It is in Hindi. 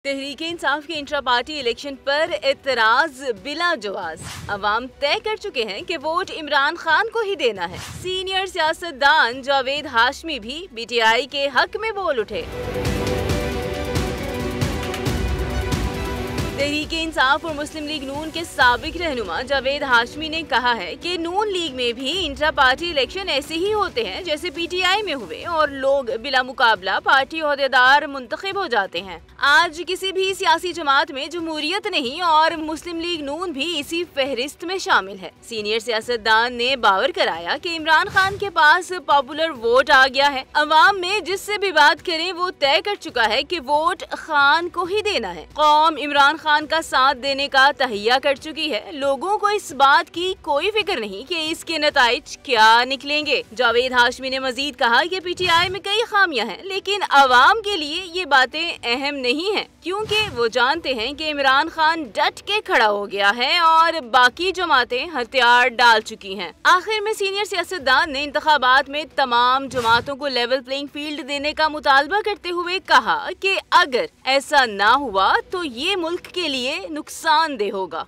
तहरीक-ए-इंसाफ के इंट्रा पार्टी इलेक्शन पर एतराज बिला जवाज। अवाम तय कर चुके हैं कि वोट इमरान खान को ही देना है। सीनियर सियासतदान जावेद हाशमी भी पीटीआई के हक में बोल उठे। तहरीक-ए-इंसाफ और मुस्लिम लीग नून के साबिक रहनुमा जावेद हाशमी ने कहा है कि नून लीग में भी इंट्रा पार्टी इलेक्शन ऐसे ही होते हैं जैसे पीटीआई में हुए और लोग बिला मुकाबला पार्टी ओहदेदार मुंतखब हो जाते हैं। आज किसी भी सियासी जमात में जमहूरियत नहीं और मुस्लिम लीग नून भी इसी फहरिस्त में शामिल है। सीनियर सियासतदान ने बावर कराया कि इमरान खान के पास पॉपुलर वोट आ गया है। अवाम में जिससे भी बात करें वो तय कर चुका है कि वोट खान को ही देना है। कौम इमरान खान का साथ देने का तहिया कर चुकी है। लोगों को इस बात की कोई फिक्र नहीं कि इसके नताइज क्या निकलेंगे। जावेद हाशमी ने मजीद कहा कि पीटीआई में कई खामियां हैं, लेकिन अवाम के लिए ये बातें अहम नहीं हैं, क्योंकि वो जानते हैं कि इमरान खान डट के खड़ा हो गया है और बाकी जमातें हथियार डाल चुकी हैं। आखिर में सीनियर सियासतदान ने इंतखाबात में तमाम जमातों को लेवल प्लेइंग फील्ड देने का मुतालबा करते हुए कहा कि अगर ऐसा ना हुआ तो ये मुल्क के लिए नुकसानदेह होगा।